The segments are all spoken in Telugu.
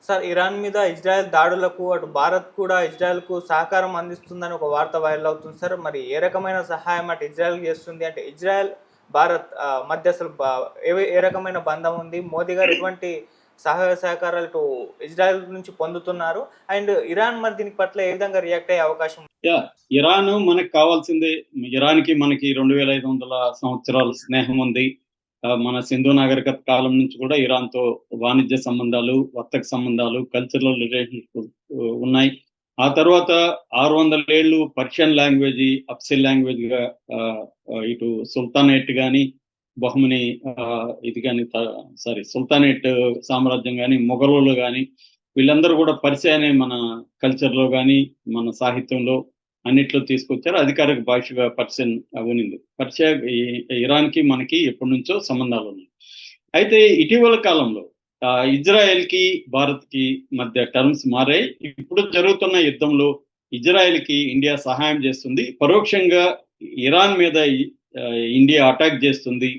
సార్, ఇరాన్ మీద ఇజ్రాయెల్ దాడులకు అటు భారత్ కూడా ఇజ్రాయెల్‌కు సహకారం అందిస్తుందని ఒక వార్త వైరల్ అవుతుంది సార్. మరి ఏ రకమైన సహాయం అటు ఇజ్రాయెల్‌కి చేస్తుంది? అంటే ఇజ్రాయెల్, భారత్ మధ్య అసలు ఏ రకమైన బంధం ఉంది? మోదీ గారు ఎటువంటి సహాయ సహకారాలు ఇటు ఇజ్రాయెల్ నుంచి పొందుతున్నారు? అండ్ ఇరాన్ మరి దీని పట్ల ఏ విధంగా రియాక్ట్ అయ్యే అవకాశం ఉంది? ఇరాన్ మనకు కావాల్సింది. ఇరాన్‌కి మనకి 2500 సంవత్సరాల స్నేహం ఉంది. మన సింధు నాగరికత కాలం నుంచి కూడా ఇరాన్‌తో వాణిజ్య సంబంధాలు, వర్తక సంబంధాలు, కల్చరల్ రిలేషన్షిప్ ఉన్నాయి. ఆ తర్వాత 600 ఏళ్ళు పర్షియన్ లాంగ్వేజ్ అఫ్సిల్ లాంగ్వేజ్‌గా ఇటు సుల్తానేట్ గాని, బహ్మని ఇది గాని సుల్తానేట్ సామ్రాజ్యం గాని, మొఘలులు గాని వీళ్ళందరూ కూడా పర్షియా అనే మన కల్చర్‌లో గాని, మన సాహిత్యంలో అన్నిట్లో తీసుకొచ్చారు. అధికారిక భాషగా పర్షియన్ ఉన్నింది. పర్షియా ఇరాన్‌కి మనకి ఎప్పటి నుంచో సంబంధాలు ఉన్నాయి. అయితే ఇటీవల కాలంలో ఇజ్రాయెల్‌కి, భారత్‌కి మధ్య టర్మ్స్ మారాయి. ఇప్పుడు జరుగుతున్న యుద్ధంలో ఇజ్రాయెల్‌కి ఇండియా సహాయం చేస్తుంది. పరోక్షంగా ఇరాన్ మీద ఇండియా అటాక్ చేస్తుంది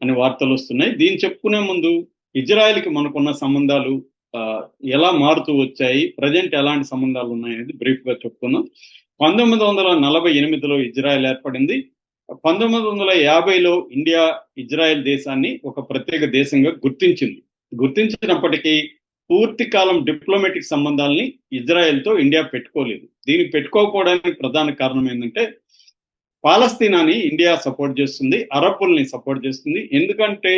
అనే వార్తలు వస్తున్నాయి. దీన్ని చెప్పుకునే ముందు ఇజ్రాయెల్‌కి మనకున్న సంబంధాలు ఎలా మారుతూ వచ్చాయి, ప్రజెంట్ ఎలాంటి సంబంధాలు ఉన్నాయనేది బ్రీఫ్ గా చెప్పుకున్నాం. 1948లో ఇజ్రాయెల్ ఏర్పడింది. 1950లో ఇండియా ఇజ్రాయెల్ దేశాన్ని ఒక ప్రత్యేక దేశంగా గుర్తించినప్పటికీ పూర్తి కాలం డిప్లొమాటిక్ సంబంధాలని ఇజ్రాయెల్తో ఇండియా పెట్టుకోలేదు. దీనికి పెట్టుకోకపోవడానికి ప్రధాన కారణం ఏంటంటే, పాలస్తీనాని ఇండియా సపోర్ట్ చేస్తుంది, అరబ్బుల్ని సపోర్ట్ చేస్తుంది. ఎందుకంటే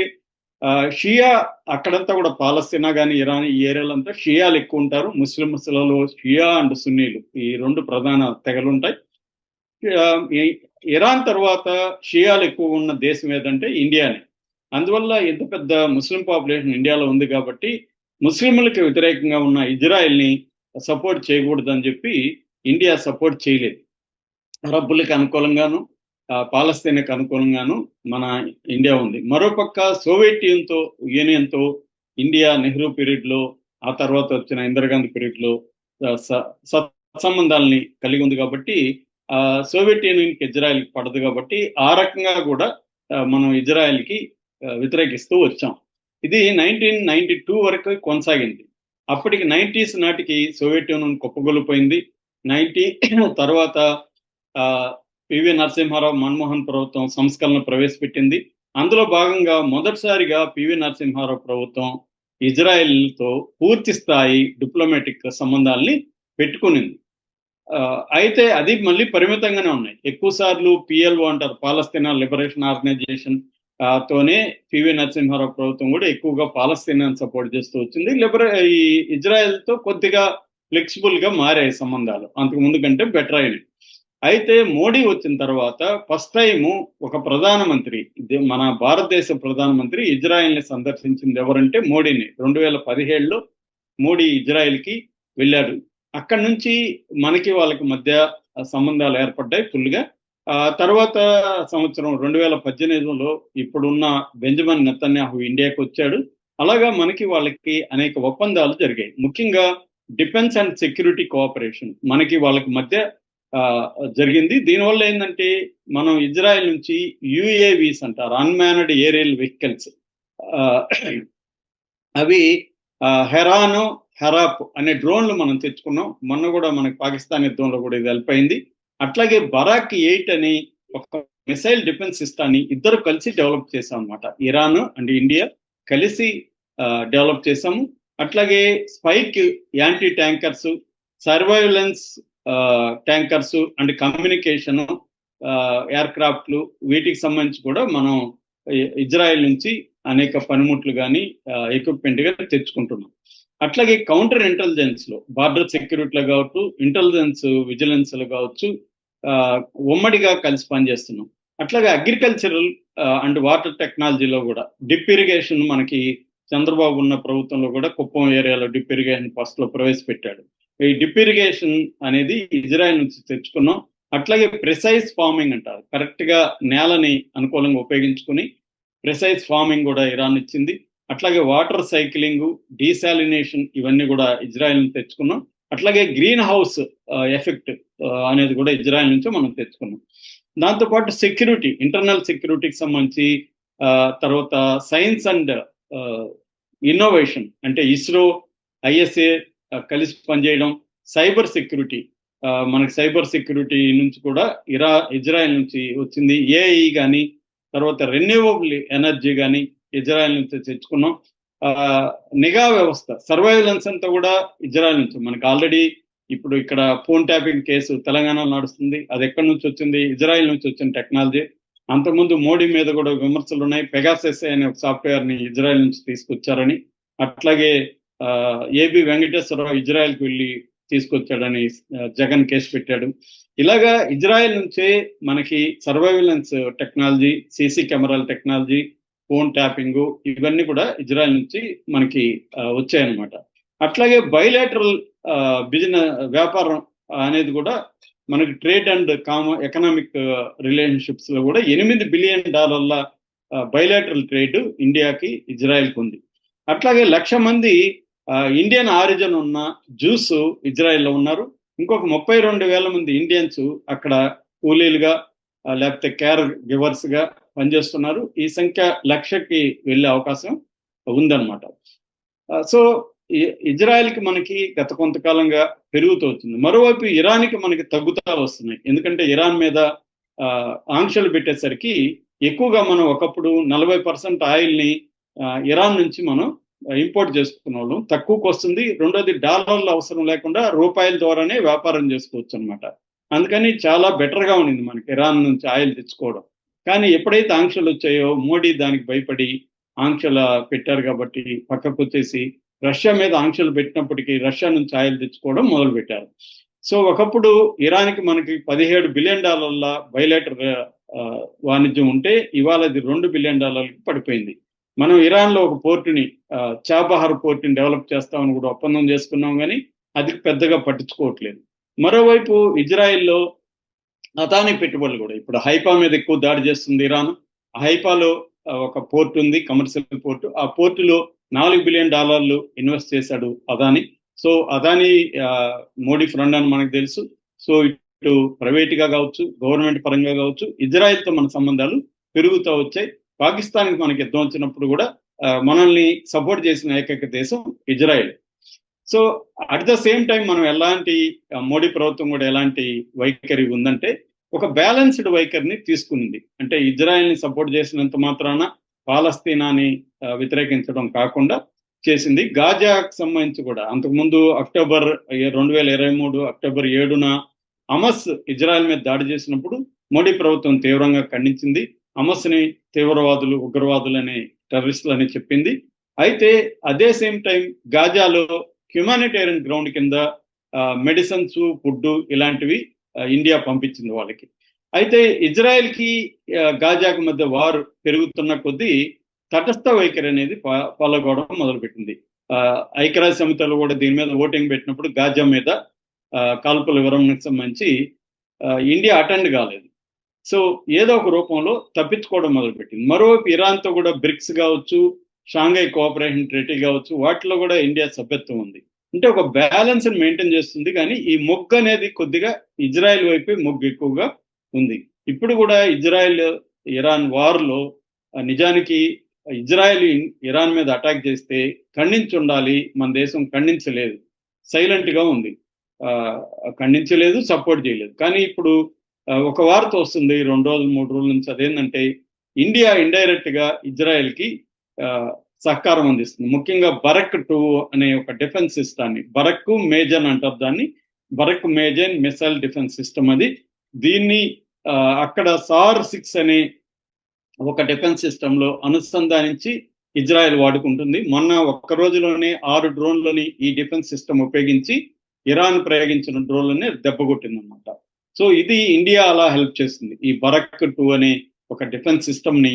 షియా అక్కడంతా కూడా పాలస్తీనా కానీ ఇరాన్ ఈ ఏరియాలంతా షియాలు ఎక్కువ ఉంటారు. ముస్లింలలో షియా అండ్ సున్నీలు ఈ రెండు ప్రధాన తెగలు ఉంటాయి. ఇరాన్ తర్వాత షియాలు ఎక్కువ ఉన్న దేశం ఏదంటే ఇండియానే. అందువల్ల ఎంత పెద్ద ముస్లిం పాపులేషన్ ఇండియాలో ఉంది కాబట్టి ముస్లింలకు వ్యతిరేకంగా ఉన్న ఇజ్రాయెల్ని సపోర్ట్ చేయకూడదని చెప్పి ఇండియా సపోర్ట్ చేయలేదు. అరబ్బులకు అనుకూలంగాను, పాలస్తీనాకు అనుకూలంగాను మన ఇండియా ఉంది. మరోపక్క సోవియట్ యూనియన్తో ఇండియా నెహ్రూ పీరియడ్లో, ఆ తర్వాత వచ్చిన ఇందిరాగాంధీ పీరియడ్లో సత్సంబంధాలని కలిగి ఉంది కాబట్టి సోవియట్ యూనియన్కి ఇజ్రాయెల్కి పడదు కాబట్టి ఆ రకంగా కూడా మనం ఇజ్రాయెల్కి వ్యతిరేకిస్తూ వచ్చాం. ఇది 1992 వరకు కొనసాగింది. అప్పటికి 90s నాటికి సోవియట్ యూనియన్ కుప్పగొలిపోయింది. 90 తర్వాత పివి నరసింహారావు, మన్మోహన్ ప్రభుత్వం సంస్కరణ ప్రవేశపెట్టింది. అందులో భాగంగా మొదటిసారిగా పివి నరసింహారావు ప్రభుత్వం ఇజ్రాయెల్తో పూర్తి స్థాయి డిప్లొమాటిక్ సంబంధాలని పెట్టుకునింది. అయితే అది మళ్ళీ పరిమితంగానే ఉన్నాయి. ఎక్కువ సార్లు పిఎల్ఓ అంటారు, పాలస్తీనా లిబరేషన్ ఆర్గనైజేషన్ తోనే పివి నరసింహారావు ప్రభుత్వం కూడా ఎక్కువగా పాలస్తీనాను సపోర్ట్ చేస్తూ వచ్చింది. ఈ ఇజ్రాయెల్తో కొద్దిగా ఫ్లెక్సిబుల్ గా మారాయి సంబంధాలు, అంతకు ముందు కంటే బెటర్ అయినాయి. అయితే మోడీ వచ్చిన తర్వాత ఫస్ట్ టైము ఒక ప్రధానమంత్రి, మన భారతదేశ ప్రధానమంత్రి ఇజ్రాయెల్ని సందర్శించింది ఎవరంటే మోడీని. 2017లో మోడీ ఇజ్రాయెల్కి వెళ్ళాడు. అక్కడి నుంచి మనకి వాళ్ళకి మధ్య సంబంధాలు ఏర్పడ్డాయి ఫుల్గా. తర్వాత సంవత్సరం 2018లో ఇప్పుడున్న బెంజమిన్ నెతన్యాహు ఇండియాకి వచ్చాడు. అలాగా మనకి వాళ్ళకి అనేక ఒప్పందాలు జరిగాయి. ముఖ్యంగా డిఫెన్స్ అండ్ సెక్యూరిటీ కోఆపరేషన్ మనకి వాళ్ళకి మధ్య జరిగింది. దీనివల్ల ఏంటంటే మనం ఇజ్రాయెల్ నుంచి యుఏవీస్ అంటారు, అన్మాన్డ్ ఏరియల్ వెహికల్స్, అవి హెరాను, హెరాప్ అనే డ్రోన్లు మనం తెచ్చుకున్నాం. మొన్న కూడా మనకి పాకిస్తాన్ యుద్ధంలో కూడా ఇది హెల్ప్ అయింది. అట్లాగే బరాక్ 8 అని ఒక మిసైల్ డిఫెన్స్ సిస్టాన్ని ఇద్దరు కలిసి డెవలప్ చేసాం అనమాట. ఇరాన్ అండ్ ఇండియా కలిసి డెవలప్ చేసాము. అట్లాగే spike anti tankers, surveillance tankers and communication air క్రాఫ్ట్లు, వీటికి సంబంధించి కూడా మనం ఇజ్రాయెల్ నుంచి అనేక పనిముట్లు కానీ ఎక్విప్మెంట్ గా తెచ్చుకుంటున్నాం. అట్లాగే కౌంటర్ ఇంటెలిజెన్స్ లో, బార్డర్ సెక్యూరిటీలో కావచ్చు, ఇంటెలిజెన్స్ విజిలెన్స్ లో కావచ్చు, ఉమ్మడిగా కలిసి పనిచేస్తున్నాం. అట్లాగే అగ్రికల్చరల్ అండ్ వాటర్ టెక్నాలజీలో కూడా డిప్ ఇరిగేషన్ మనకి చంద్రబాబు ఉన్న ప్రభుత్వంలో కూడా కుప్పం ఏరియాలో డిప్ ఇరిగేషన్ ఫస్ట్ లో ప్రవేశపెట్టాడు. ఈ డిప్ ఇరిగేషన్ అనేది ఇజ్రాయెల్ నుంచి తెచ్చుకున్నాం. అట్లాగే ప్రిసైజ్ ఫార్మింగ్ అంటారు, కరెక్ట్ గా నేలని అనుకూలంగా ఉపయోగించుకుని ప్రిసైజ్ ఫార్మింగ్ కూడా ఇరాన్ ఇచ్చింది. అట్లాగే వాటర్ సైక్లింగ్, డీసాలినేషన్ ఇవన్నీ కూడా ఇజ్రాయెల్ నుంచి తెచ్చుకున్నాం. అట్లాగే గ్రీన్ హౌస్ ఎఫెక్ట్ అనేది కూడా ఇజ్రాయెల్ నుంచి మనం తెచ్చుకున్నాం. దాంతోపాటు సెక్యూరిటీ, ఇంటర్నల్ సెక్యూరిటీకి సంబంధించి, తర్వాత సైన్స్ అండ్ ఇన్నోవేషన్ అంటే ఇస్రో, ఐఎస్ఏ కలిసి పనిచేయడం, సైబర్ సెక్యూరిటీ, మనకి సైబర్ సెక్యూరిటీ నుంచి కూడా ఇజ్రాయెల్ నుంచి వచ్చింది. ఏఐ కానీ, తర్వాత రెన్యూవబుల్ ఎనర్జీ కానీ ఇజ్రాయెల్ నుంచి తెచ్చుకున్నాం. నిఘా వ్యవస్థ, సర్వైలెన్స్ అంతా కూడా ఇజ్రాయెల్ నుంచి. మనకి ఆల్రెడీ ఇప్పుడు ఇక్కడ ఫోన్ ట్యాపింగ్ కేసు తెలంగాణలో నడుస్తుంది. అది ఎక్కడి నుంచి వచ్చింది? ఇజ్రాయెల్ నుంచి వచ్చిన టెక్నాలజీ. అంతకుముందు మోడీ మీద కూడా విమర్శలు ఉన్నాయి. పెగాసెస్ అనే ఒక సాఫ్ట్వేర్ ని ఇజ్రాయెల్ నుంచి తీసుకొచ్చారని. అట్లాగే ఏబి వెంకటేశ్వరరావు ఇజ్రాయెల్కి వెళ్ళి తీసుకొచ్చాడని జగన్ కేసు పెట్టాడు. ఇలాగా ఇజ్రాయెల్ నుంచే మనకి సర్వైలెన్స్ టెక్నాలజీ, సీసీ కెమెరాల టెక్నాలజీ, ఫోన్ ట్యాపింగ్, ఇవన్నీ కూడా ఇజ్రాయెల్ నుంచి మనకి వచ్చాయన్నమాట. అట్లాగే బైలాటరల్ బిజినెస్, వ్యాపారం అనేది కూడా మనకి ట్రేడ్ అండ్ ఎకనామిక్ రిలేషన్షిప్స్ లో కూడా $8 బిలియన్ బైలాటరల్ ట్రేడ్ ఇండియాకి ఇజ్రాయెల్కి ఉంది. అట్లాగే 1,00,000 మంది ఇండియన్ ఆరిజిన్ ఉన్న జూస్ ఇజ్రాయెల్లో ఉన్నారు. ఇంకొక 32,000 మంది ఇండియన్స్ అక్కడ కూలీలుగా లేకపోతే కేర్ గివర్స్ గా పనిచేస్తున్నారు. ఈ సంఖ్య 1,00,000కి వెళ్ళే అవకాశం ఉందన్నమాట. సో ఇజ్రాయెల్కి మనకి గత కొంతకాలంగా పెరుగుతూ వచ్చింది. మరోవైపు ఇరాన్కి మనకి తగ్గుతా వస్తున్నాయి. ఎందుకంటే ఇరాన్ మీద ఆంక్షలు పెట్టేసరికి ఎక్కువగా మనం ఒకప్పుడు 40% ఆయిల్ని ఇరాన్ నుంచి మనం ఇంపోర్ట్ చేసుకున్న వాళ్ళం, తక్కువకు వస్తుంది. రెండోది డాలర్లు అవసరం లేకుండా రూపాయల ద్వారానే వ్యాపారం చేసుకోవచ్చు అనమాట. అందుకని చాలా బెటర్గా ఉండింది మనకి ఇరాన్ నుంచి ఆయిల్ తెచ్చుకోవడం. కానీ ఎప్పుడైతే ఆంక్షలు వచ్చాయో మోడీ దానికి భయపడి ఆంక్షలు పెట్టారు కాబట్టి పక్కకు వచ్చేసి రష్యా మీద ఆంక్షలు పెట్టినప్పటికీ రష్యా నుంచి ఆయిల్ తెచ్చుకోవడం మొదలు పెట్టారు. సో ఒకప్పుడు ఇరాన్కి మనకి $17 బిలియన్ బైలాటర్ వాణిజ్యం ఉంటే ఇవాళ అది $2 బిలియన్ పడిపోయింది. మనం ఇరాన్లో ఒక పోర్టుని, చాబహార్ పోర్టుని డెవలప్ చేస్తామని కూడా ఒప్పందం చేసుకున్నాం, కానీ అది పెద్దగా పట్టించుకోవట్లేదు. మరోవైపు ఇజ్రాయెల్లో అదానీ పెట్టుబడులు కూడా, ఇప్పుడు హైఫా మీద ఎక్కువ దాడి చేస్తుంది ఇరాన్. హైఫాలో ఒక పోర్ట్ ఉంది, కమర్షియల్ పోర్టు. ఆ పోర్టులో $4 బిలియన్ ఇన్వెస్ట్ చేశాడు అదానీ. సో అదానీ మోడీ ఫ్రెండ్ అని మనకు తెలుసు. సో ఇటు ప్రైవేట్గా కావచ్చు, గవర్నమెంట్ పరంగా కావచ్చు, ఇజ్రాయెల్తో మన సంబంధాలు పెరుగుతూ వచ్చాయి. పాకిస్తాన్కి మనకి యుద్ధం వచ్చినప్పుడు కూడా మనల్ని సపోర్ట్ చేసిన ఏకైక దేశం Israel. So at the same time మనం ఎలాంటి, మోడీ ప్రభుత్వం కూడా ఎలాంటి వైఖరి ఉందంటే ఒక బ్యాలెన్స్డ్ వైఖరిని తీసుకుంది. అంటే ఇజ్రాయెల్ని సపోర్ట్ చేసినంత మాత్రాన పాలస్తీనాని వ్యతిరేకించడం కాకుండా చేసింది. గాజాకు సంబంధించి కూడా అంతకుముందు 2023 అక్టోబర్ 7న హమస్ ఇజ్రాయెల్ మీద దాడి చేసినప్పుడు మోడీ ప్రభుత్వం తీవ్రంగా ఖండించింది. హమస్ని తీవ్రవాదులు, ఉగ్రవాదులు అనే టెర్రరిస్టులు అని చెప్పింది. అయితే అదే సేమ్ టైం గాజాలో హ్యుమానిటేరియన్ గ్రౌండ్ కింద మెడిసిన్స్, ఫుడ్ ఇలాంటివి ఇండియా పంపించింది వాళ్ళకి. అయితే ఇజ్రాయెల్కి గాజాకు మధ్య వారు పెరుగుతున్న కొద్దీ తటస్థ వైఖరి అనేది ఫాలో కావడం మొదలుపెట్టింది. ఐక్యరాజ్య సమితిలో కూడా దీని మీద ఓటింగ్ పెట్టినప్పుడు గాజా మీద కాల్పుల విరమణకు సంబంధించి ఇండియా అటెండ్ కాలేదు. సో ఏదో ఒక రూపంలో తప్పించుకోవడం మొదలుపెట్టింది. మరోవైపు ఇరాన్తో కూడా బ్రిక్స్ కావచ్చు, షాంఘై కోఆపరేషన్ ట్రీటీ కావచ్చు, వాటిలో కూడా ఇండియా సభ్యత్వం ఉంది. అంటే ఒక బ్యాలెన్స్ మెయింటైన్ చేస్తుంది. కానీ ఈ మొగ్గు అనేది కొద్దిగా ఇజ్రాయెల్ వైపే మొగ్గు ఎక్కువగా ఉంది. ఇప్పుడు కూడా ఇజ్రాయెల్ ఇరాన్ వార్లో నిజానికి ఇజ్రాయెల్ ఇరాన్ మీద అటాక్ చేస్తే ఖండించి ఉండాలి, మన దేశం ఖండించలేదు, సైలెంట్గా ఉంది, ఖండించలేదు, సపోర్ట్ చేయలేదు. కానీ ఇప్పుడు ఒక వార్త వస్తుంది 2 రోజులు 3 రోజుల నుంచి, అదేంటంటే ఇండియా ఇండైరెక్ట్ గా ఇజ్రాయెల్కి సహకారం అందిస్తుంది. ముఖ్యంగా బరక్ 2 అనే ఒక డిఫెన్స్ సిస్టాన్ని, బరక్ మేజన్ అంటారు దాన్ని, బరక్ మేజన్ మిసైల్ డిఫెన్స్ సిస్టమ్ అది. దీన్ని అక్కడ SAR-6 అనే ఒక డిఫెన్స్ సిస్టంలో అనుసంధానించి ఇజ్రాయెల్ వాడుకుంటుంది. మొన్న ఒక్క రోజులోనే 6 డ్రోన్లని ఈ డిఫెన్స్ సిస్టమ్ ఉపయోగించి ఇరాన్ ప్రయోగించిన డ్రోన్లని దెబ్బకొట్టిందన్నమాట. సో ఇది ఇండియా అలా హెల్ప్ చేస్తుంది. ఈ బరక్ 2 అనే ఒక డిఫెన్స్ సిస్టమ్ ని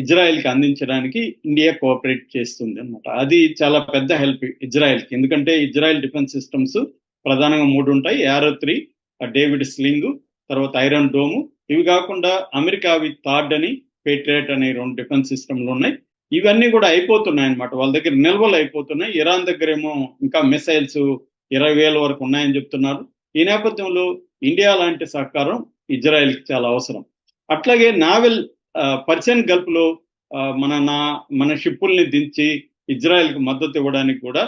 ఇజ్రాయెల్కి అందించడానికి ఇండియా కోఆపరేట్ చేస్తుంది అనమాట. అది చాలా పెద్ద హెల్ప్ ఇజ్రాయెల్కి. ఎందుకంటే ఇజ్రాయెల్ డిఫెన్స్ సిస్టమ్స్ ప్రధానంగా 3 ఉంటాయి. యారో 3, డేవిడ్ స్లింగ్, తర్వాత ఐరన్ డోము. ఇవి కాకుండా అమెరికావి థాడ్ అని, పేట్రియట్ అనే 2 డిఫెన్స్ సిస్టమ్లు ఉన్నాయి. ఇవన్నీ కూడా అయిపోతున్నాయి అనమాట. వాళ్ళ దగ్గర నిల్వలు అయిపోతున్నాయి. ఇరాన్ దగ్గర ఏమో ఇంకా మిసైల్స్ 20,000 వరకు ఉన్నాయని చెప్తున్నారు. ఈ నేపథ్యంలో ఇండియా లాంటి సహకారం ఇజ్రాయెల్కి చాలా అవసరం. అట్లాగే నావెల్ పర్షియన్ గల్ఫ్లో మన షిప్పుల్ని దించి ఇజ్రాయెల్కి మద్దతు ఇవ్వడానికి కూడా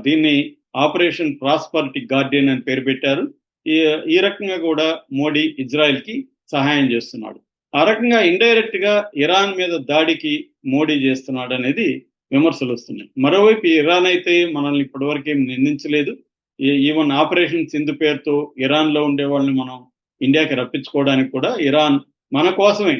దీన్ని ఆపరేషన్ ప్రాస్పరిటీ గార్డియన్ అని పేరు పెట్టారు. ఈ ఈ రకంగా కూడా మోడీ ఇజ్రాయెల్కి సహాయం చేస్తున్నాడు. ఆ రకంగా ఇండైరెక్ట్ గా ఇరాన్ మీద దాడికి మోడీ చేస్తున్నాడు అనేది విమర్శలు వస్తున్నాయి. మరోవైపు ఇరాన్ అయితే మనల్ని ఇప్పటివరకు ఏం నిందించలేదు. ఈవెన్ ఆపరేషన్ సింధు పేరుతో ఇరాన్ లో ఉండే వాళ్ళని మనం ఇండియాకి రప్పించుకోవడానికి కూడా ఇరాన్ మన కోసమే